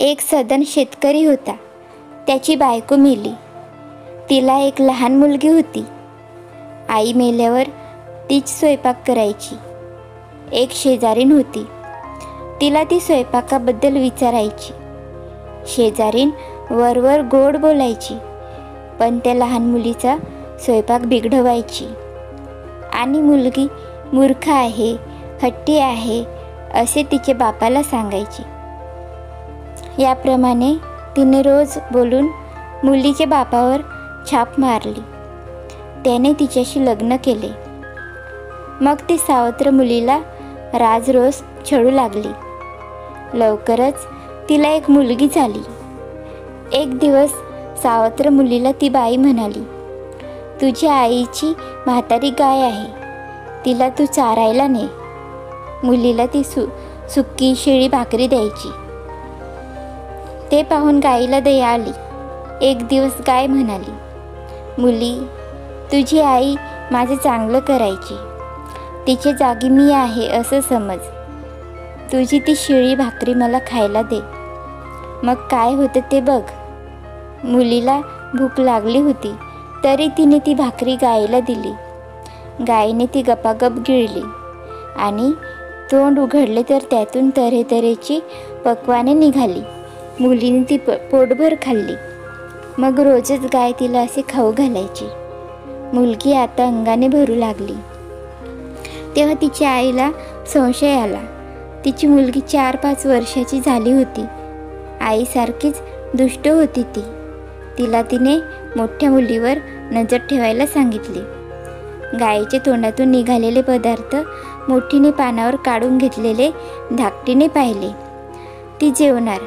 एक सधन शेतकरी होता. त्याची बायको मेली. तिला एक लहान मुलगी होती. आई मेल्यावर तीच स्वयंपाक करायची. एक शेजारीण होती. तिला ती स्वयंपाकाबद्दल विचारायची. शेजारीण वरवर गोड बोलायची, पण त्या लहान मुलीचा स्वयंपाक बिघडवायची आणि मुलगी मूर्ख आहे, हट्टी आहे असे तिचे बापाला सांगायची. याप्रमाणे तिने रोज बोलून मुलीच्या बापावर छाप मारली. त्याने तिच्याशी लग्न केले. मग ती सावत्र मुलीला राजरोस छळू लागली. लवकरच तिला एक मुलगी झाली. एक दिवस सावत्र मुलीला ती बाई म्हणाली, तुझ्या आईची म्हातारी गाय आहे, तिला तू चारायला ने. मुलीला ती सुक्की शिळी भाकरी द्यायची. ते पाहून गाईला दया आली. एक दिवस गाय म्हणाली, मुली, तुझी आई माझं चांगलं करायची, तिच्या जागी मी आहे असं समज. तुझी ती शिळी भाकरी मला खायला दे. मग काय होतं ते बघ. मुलीला भूक लागली होती, तरी तिने ती भाकरी गायीला दिली. गायीने ती गपागप गिळली आणि तोंड उघडले तर त्यातून तऱ्हेतऱ्हेची पक्वाने निघाली. मुलीने ती पोटभर खाल्ली. मग रोजच गाय तिला असे खाऊ घालायची. मुलगी आता अंगाने भरू लागली. तेव्हा तिच्या आईला संशय आला. तिची मुलगी 4-5 वर्षाची झाली होती. आईसारखीच दुष्ट होती ती. तिला तिने मोठ्या मुलीवर नजर ठेवायला सांगितले. गायीच्या तोंडातून निघालेले पदार्थ मोठीने पानावर काढून घेतलेले धाकटीने पाहिले. ती जेवणार.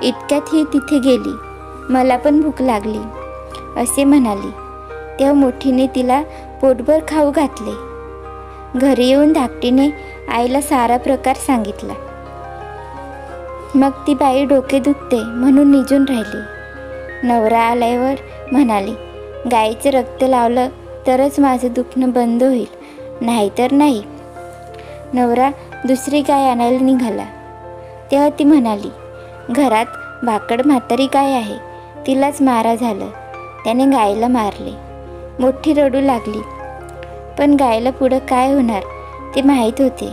इतक्यात ही तिथे गेली. मला पण भूक लागली असे म्हणाली. तेव्हा मोठीने तिला पोटभर खाऊ घातले. घरी येऊन धाकटीने आईला सारा प्रकार सांगितला. मग ती बाई डोके दुखते म्हणून निजून राहिली. नवरा आल्यावर म्हणाली, गाईचं रक्त लावलं तरच माझं दुखणं बंद होईल, नाहीतर नाही. नवरा दुसरी गाय आणायला निघाला. तेव्हा ती म्हणाली, घरात भाकड म्हातारी गाय आहे, तिलाच मारा झालं. त्याने गायीला मारले. मोठी रडू लागली. पण गायीला पुढं काय होणार ते माहीत होते.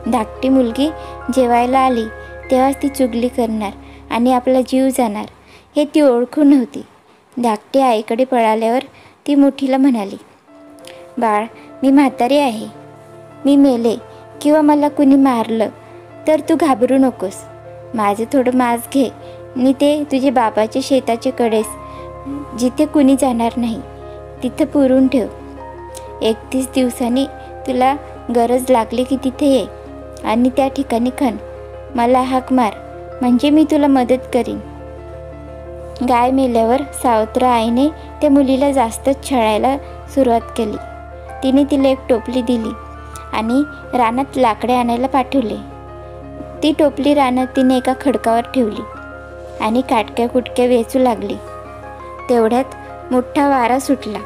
धाकटी मुलगी जेवायला आली तेव्हाच ती चुगली करणार आणि आपला जीव जाणार हे ती ओळखून नव्हती. धाकटी आईकडे पळाल्यावर ती मोठीला म्हणाली, बाळ, मी म्हातारी आहे. मी मेले किंवा मला कुणी मारलं तर तू घाबरू नकोस. माझं थोडं मांस घे आणि ते तुझ्या बाबाच्या शेताच्या कडेस, जिथे कुणी जाणार नाही, तिथं पुरून ठेव. 31 दिवसांनी तुला गरज लागली की तिथे ये आणि त्या ठिकाणी खण. मला हाक मार, म्हणजे मी तुला मदत करीन. गाय मेल्यावर सावत्र आईने त्या मुलीला जास्तच छळायला सुरुवात केली. तिने तिला एक टोपली दिली आणि रानात लाकडे आणायला पाठवले. ती टोपली रानात तिने एका खडकावर ठेवली आणि काटक्या कुटक्या वेचू लागली. तेवढ्यात मोठा वारा सुटला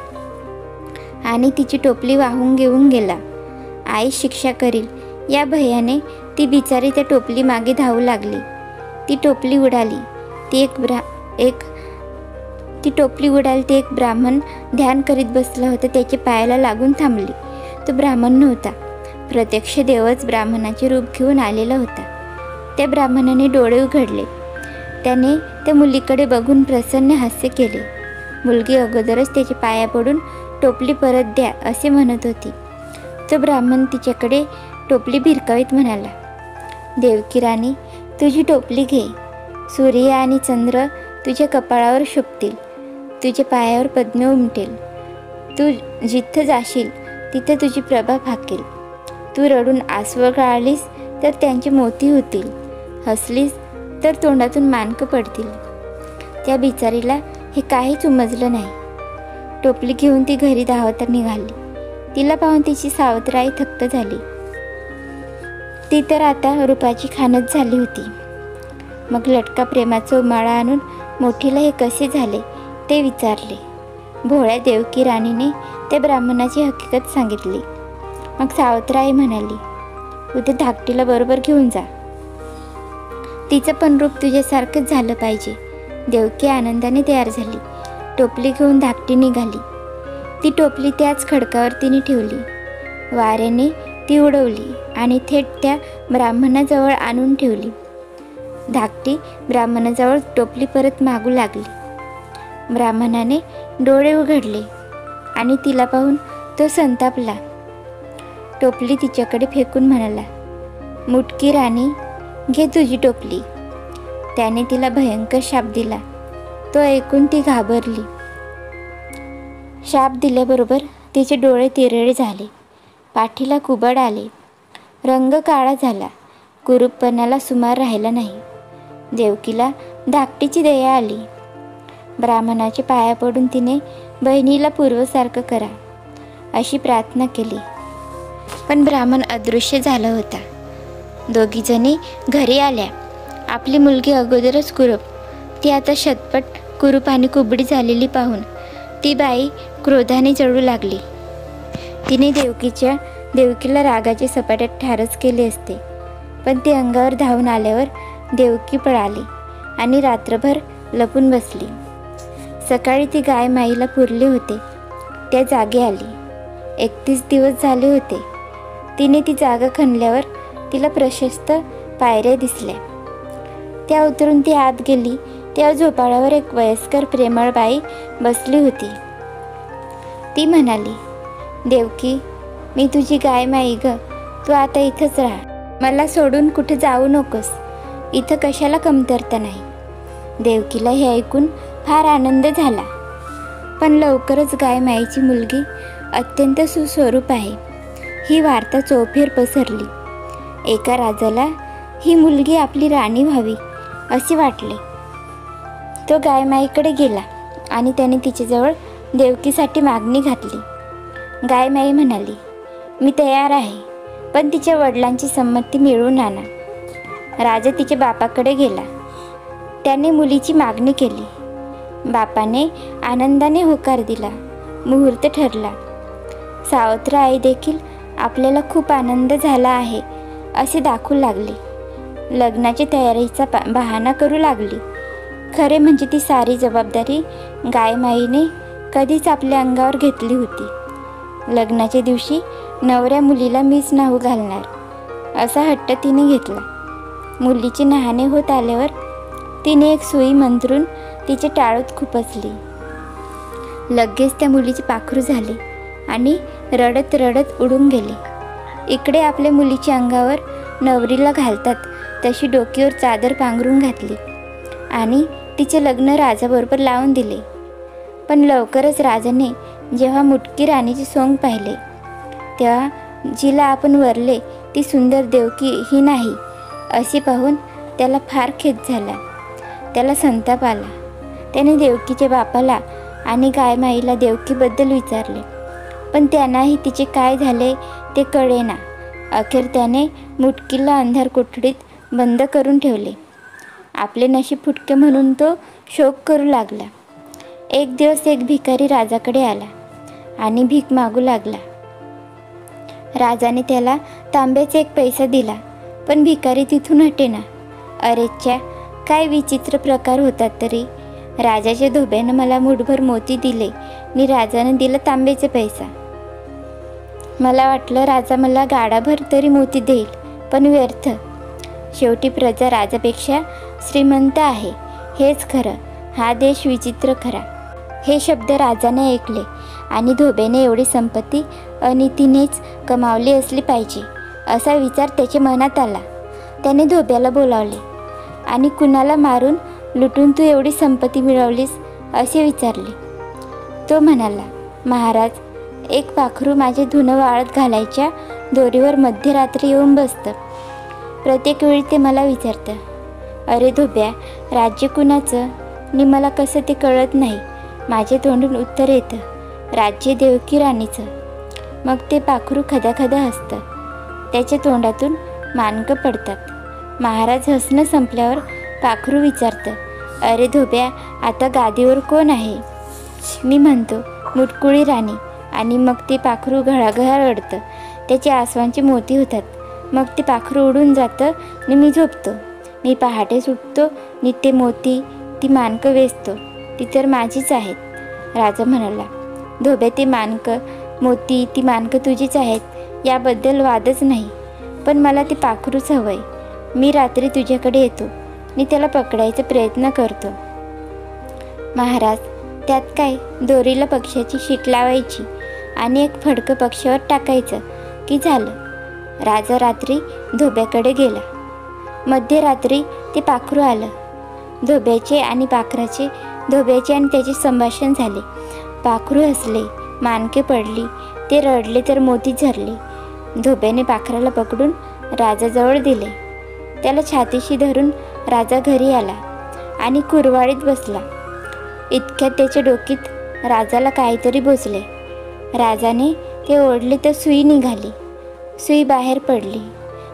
आणि तिची टोपली वाहून घेऊन गेला. आई शिक्षा करील या भयाने ती बिचारी त्या टोपली मागे धावू लागली. ती टोपली उडाली. ती एक ब्राह्मण ध्यान करीत बसला होता. त्याच्या पायाला लागून थांबली. तो ब्राह्मण नव्हता, प्रत्यक्ष देवच ब्राह्मणाचे रूप घेऊन आलेला होता. त्या ब्राह्मणाने डोळे उघडले. त्याने त्या मुलीकडे बघून प्रसन्न हास्य केले. मुलगी अगोदरच त्याच्या पाया पडून टोपली परत द्या असे म्हणत होती. तो ब्राह्मण तिच्याकडे टोपली भिरकावीत म्हणाला, देवकी राणी, तुझी टोपली घे. सूर्य आणि चंद्र तुझ्या कपाळावर शोभतील, तुझ्या पायावर पद्म उमटेल. तू जिथं जाशील तिथं तुझी प्रभा फाकेल. तू रडून आसवं गाळलीस तर त्यांचे मोती होतील, हसलीस तर तोंडातून माणकं पडतील. त्या बिचारीला हे काहीच उमजलं नाही. टोपली घेऊन ती घरी धावत निघाली. तिला पाहून तिची सावत्र आई थक्क झाली. ती तर आता रूपाची खानच झाली होती. मग लटका प्रेमाचा उमाळा आणून मोठीला हे कसे झाले ते विचारले. भोळ्या देवकी राणीने त्या ब्राह्मणाची हकीकत सांगितली. मग सावत्र आई म्हणाली, उद्या धाकटीला बरोबर घेऊन जा. तिचं पण रूप तुझ्यासारखंच झालं पाहिजे. देवकी आनंदाने तयार झाली. टोपली घेऊन धाकटी निघाली. ती टोपली त्याच खडकावर तिने ठेवली. वाऱ्याने ती उडवली आणि थेट त्या ब्राह्मणाजवळ आणून ठेवली. धाकटी ब्राह्मणाजवळ टोपली परत मागू लागली. ब्राह्मणाने डोळे उघडले आणि तिला पाहून तो संतापला. टोपली तिच्याकडे फेकून म्हणाला, मुटकी राणी, घे तुझी टोपली. त्याने तिला भयंकर शाप दिला. तो ऐकून ती घाबरली. शाप दिल्याबरोबर तिचे डोळे तिरळे झाले. पाठीला कुबड आले. रंग काळा झाला. कुरूपपणाला सुमार राहिला नाही. देवकीला धाकटीची दया आली. ब्राह्मणाच्या पाया पडून तिने बहिणीला पूर्वसारखं करा अशी प्रार्थना केली. पण ब्राह्मण अदृश्य झाला होता. दोघीजणी घरी आल्या. आपली मुलगी अगोदरच कुरूप, ती आता शतपट कुरूप आणि कुबडी झालेली पाहून ती बाई क्रोधाने जळू लागली. तिने देवकीला रागाच्या सपाट्यात ठारच केले असते, पण ती अंगावर धावून आल्यावर देवकी पळाली आणि रात्रभर लपून बसली. सकाळी ती गाय माईला पुरले होते त्या जागी आली. 31 दिवस झाले होते. तिने ती जागा खणल्यावर तिला प्रशस्त पायऱ्या दिसल्या. त्या उतरून ती आत गेली तेव्हा झोपाळ्यावर एक वयस्कर प्रेमळ बाई बसली होती. ती म्हणाली, देवकी, मी तुझी गाय माई ग, तू आता इथंच राहा. मला सोडून कुठे जाऊ नकोस. इथं कशाला कमतरता नाही. देवकीला हे ऐकून फार आनंद झाला. पण लवकरच गाय माईची मुलगी अत्यंत सुस्वरूप आहे ही वार्ता चौफेर पसरली. एका राजाला ही मुलगी आपली राणी व्हावी असे वाटले. तो गायमाईकडे गेला आणि त्याने तिच्याजवळ देवकीसाठी मागणी घातली. गायमाई म्हणाली, मी तयार आहे, पण तिच्या वडिलांची संमती मिळवून आणा. राजा तिच्या बापाकडे गेला. त्याने मुलीची मागणी केली. बापाने आनंदाने होकार दिला. मुहूर्त ठरला. सावत्र आई देखील आपल्याला खूप आनंद झाला आहे असे दाखवू लागली. लग्नाची तयारीचा बहाणा करू लागली. खरे म्हणजे ती सारी जबाबदारी गायमाईने कधीच आपल्या अंगावर घेतली होती. लग्नाच्या दिवशी नवऱ्या मुलीला मीच न्हाऊ घालणार असा हट्ट तिने घेतला. मुलीची नहाणे होत आल्यावर तिने एक सुई मंत्रून तिचे टाळूत खुपसली. लगेच त्या मुलीचे पाखरू झाले आणि रडत रडत उडून गेले. इकडे आपल्या मुलीच्या अंगावर नवरीला घालतात तशी डोक्यावर चादर पांघरून घातली आणि तिचे लग्न राजाबरोबर लावून दिले. पण लवकरच राजाने जेव्हा मुटकी राणीचे सोंग पाहिले तेव्हा जिला आपण वरले ती सुंदर देवकी ही नाही असे पाहून त्याला फार खेद झाला. त्याला संताप आला. त्याने देवकीच्या बापाला आणि गायमाईला देवकीबद्दल विचारले, पण त्यांनाही तिचे काय झाले ते कळेना. अखेर त्याने मुटकीला अंधार कोठडीत बंद करून ठेवले. आपले नशीब फुटके म्हणून तो शोक करू लागला. एक दिवस एक भिकारी राजाकडे आला आणि भीक मागू लागला. राजाने त्याला तांब्याचा एक पैसा दिला, पण भिकारी तिथून हटेना. अरेच्या, काय विचित्र प्रकार होतात तरी. राजाच्या धोब्यानं मला मुठभर मोती दिले आणि राजाने दिला तांब्याचे पैसा. मला वाटलं राजा मला गाडाभर तरी मोती देईल, पण व्यर्थ. शेवटी प्रजा राजापेक्षा श्रीमंत आहे हेच खरं. हा देश विचित्र खरा. हे शब्द राजाने ऐकले आणि धोब्याने एवढी संपत्ती अनितीनेच कमावली असली पाहिजे असा विचार त्याच्या मनात आला. त्याने धोब्याला बोलावले आणि कुणाला मारून लुटून तू एवढी संपत्ती मिळवलीस असे विचारले. तो म्हणाला, महाराज, एक पाखरू माझे धुणं वाळत घालायच्या दोरीवर मध्यरात्री येऊन बसतं. प्रत्येक वेळी ते मला विचारतं, अरे धोब्या, राज्य कुणाचं नि मला कसं ते कळत नाही. माझे तोंडून उत्तर येतं, राज्य देवकी राणीचं. मग ते पाखरू खदाखदा हसतं. त्याच्या तोंडातून मानकं पडतात. महाराज हसणं संपल्यावर पाखरू विचारतं, अरे धोब्या, आता गादीवर कोण आहे? मी म्हणतो, मुटकुळी राणी. आणि मग ते पाखरू घळाघळा रडतं. त्याचे आसवांचे मोती होतात. मग ते पाखरू उडून जातं आणि मी झोपतो. मी पहाटेच उठतो, नित्य मोती ती माणकं वेचतो, ती तर माझीच आहेत. राजा म्हणाला, धोबे, ती माणकं मोती ती माणकं तुझीच आहेत याबद्दल वादच नाही, पण मला ती पाखरूच हवंय. मी रात्री तुझ्याकडे येतो आणि त्याला पकडायचा प्रयत्न करतो. महाराज, त्यात काय, दोरीला पक्ष्याची शीट लावायची आणि एक फडकं पक्ष्यावर टाकायचं की झालं. राजा रात्री धोब्याकडे गेला. मध्यरात्री ते पाखरू आलं. धोब्याचे आणि त्याचे संभाषण झाले. पाखरू हसले, मानके पडली, ते रडले तर मोती झरले. धोब्याने पाखराला पकडून राजाजवळ दिले. त्याला छातीशी धरून राजा घरी आला आणि कुरवाडीत बसला. इतक्यात त्याच्या डोकीत राजाला काहीतरी बोचले. राजाने ते ओढले तर सुई निघाली. सुई बाहेर पडली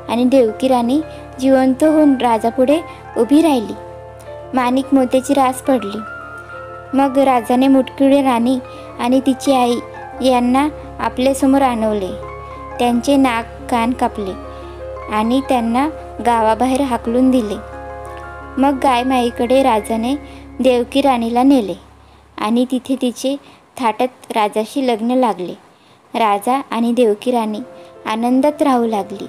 आणि देवकी राणी जिवंत होऊन राजापुढे उभी राहिली. माणिक मोत्याची रास पडली. मग राजाने मुटकुळे राणी आणि तिची आई यांना आपल्यासमोर आणवले. त्यांचे नाक कान कापले आणि त्यांना गावाबाहेर हाकलून दिले. मग गायमाईकडे राजाने देवकी राणीला नेले आणि तिथे तिचे थाटात राजाशी लग्न लागले. राजा आणि देवकी राणी आनंदात राहू लागली.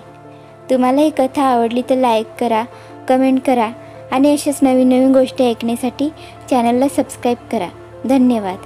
तुम्हाला ही कथा आवडली तर लाईक करा, कमेंट करा आणि अशाच नवीन नवीन गोष्टी ऐकण्यासाठी चॅनलला सबस्क्राईब करा. धन्यवाद.